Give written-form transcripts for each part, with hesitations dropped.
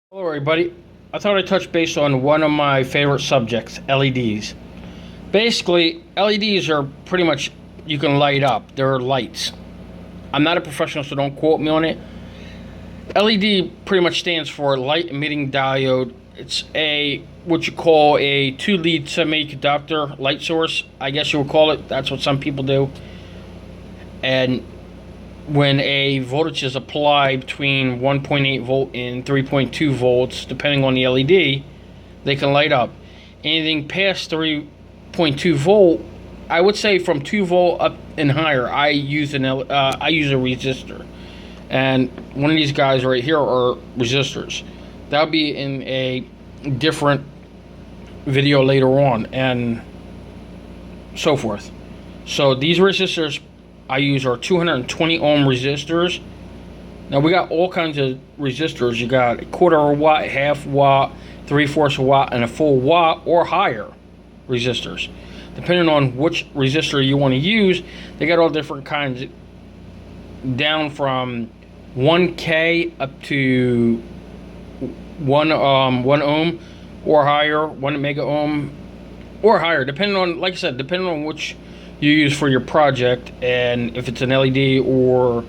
Hello, everybody. I thought I'd touch base on one of my favorite subjects, LEDs. Basically, LEDs are pretty much you can light up. They're lights. I'm not a professional, so don't quote me on it. LED pretty much stands for light emitting diode. It's a what you call a two-lead semiconductor light source. I guess you would call it. That's what some people do. And when a voltage is applied between 1.8 volt and 3.2 volts, depending on the LED, they can light up. Anything past 3.2 volt, I would say from 2 volt up and higher, I use a resistor, and one of these guys right here are resistors. That'll be in a different video later on, and so forth. So these resistors I use are 220 ohm resistors. Now we got all kinds of resistors. You got a quarter of a watt, half watt, 3/4 watt, and a full watt or higher resistors. Depending on which resistor you want to use, they got all different kinds, down from 1K up to 1 ohm or higher, 1 mega ohm or higher, depending on, like I said, depending on which you use for your project, and if it's an LED or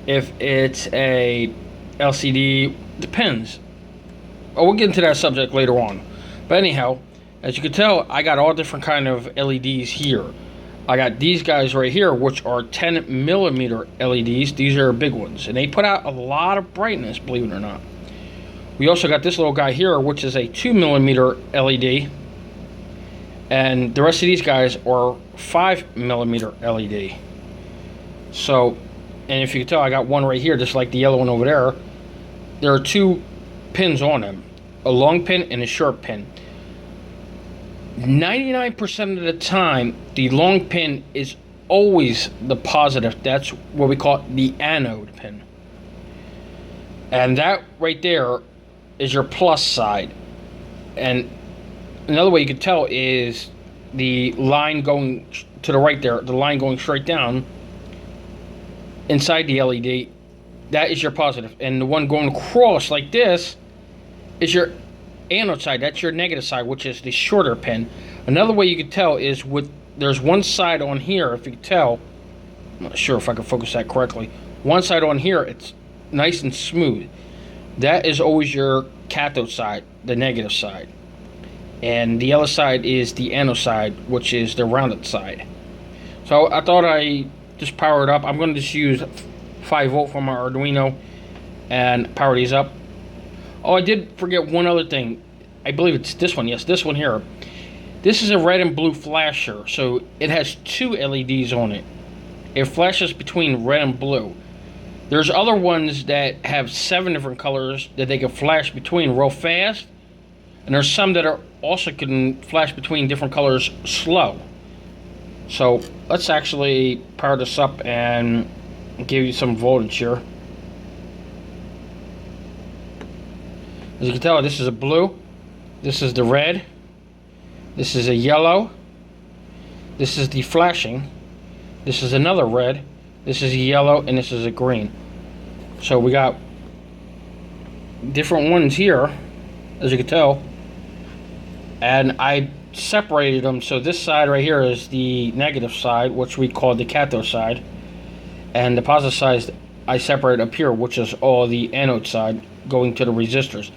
if it's a LCD, depends. Oh, we'll get into that subject later on. But anyhow, as you can tell, I got all different kind of LEDs here. I got these guys right here, which are 10 millimeter LEDs. These are big ones, and they put out a lot of brightness, believe it or not. We also got this little guy here, which is a 2 millimeter LED. And the rest of these guys are 5 millimeter LED. So, and if you can tell, I got one right here, just like the yellow one over there. There are two pins on them, a long pin and a short pin. 99% of the time, the long pin is always the positive. That's what we call the anode pin. And that right there is your plus side. And another way you can tell is the line going to the right there, the line going straight down inside the LED, that is your positive. And the one going across like this is your anode side, that's your negative side, which is the shorter pin. Another way you can tell is there's one side on here, if you can tell, I'm not sure if I can focus that correctly. One side on here, it's nice and smooth. That is always your cathode side, the negative side. And the other side is the anode side, which is the rounded side. So I thought I just power it up. I'm going to just use 5 volt from my Arduino and power these up. Oh, I did forget one other thing. I believe it's this one. Yes, this one here. This is a red and blue flasher, so it has 2 LEDs on it. It flashes between red and blue. There's other ones that have 7 different colors that they can flash between real fast. And there's some that are also can flash between different colors slow. So let's actually power this up and give you some voltage here. As you can tell, this is a blue, this is the red, this is a yellow, this is the flashing, this is another red, this is a yellow, and this is a green. So we got different ones here, as you can tell. And I separated them, so this side right here is the negative side, which we call the cathode side, and the positive side I separate up here, which is all the anode side going to the resistors.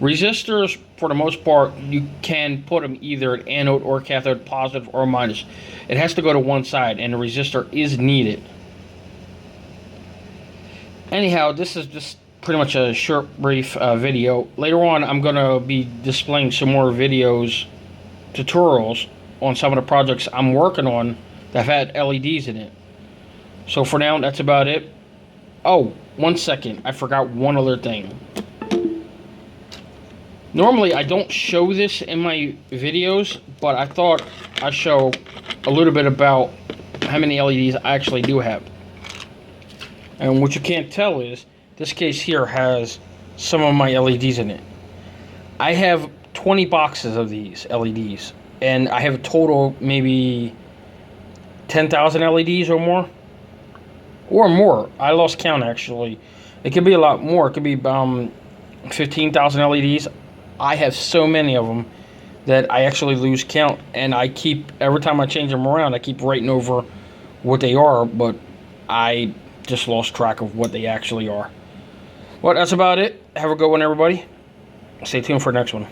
Resistors, for the most part, you can put them either at anode or cathode, positive or minus. It has to go to one side, and the resistor is needed. Anyhow, this is just pretty much a short, brief video. Later on, I'm going to be displaying some more videos, tutorials on some of the projects I'm working on that have had LEDs in it. So for now, that's about it. Oh, 1 second. I forgot one other thing. Normally, I don't show this in my videos, but I thought I'd show a little bit about how many LEDs I actually do have. And what you can't tell is, this case here has some of my LEDs in it. I have 20 boxes of these LEDs, and I have a total maybe 10,000 LEDs or more. I lost count actually. It could be a lot more. It could be 15,000 LEDs. I have so many of them that I actually lose count, and I keep, every time I change them around, I keep writing over what they are, but I just lost track of what they actually are. Well, that's about it. Have a good one, everybody. Stay tuned for the next one.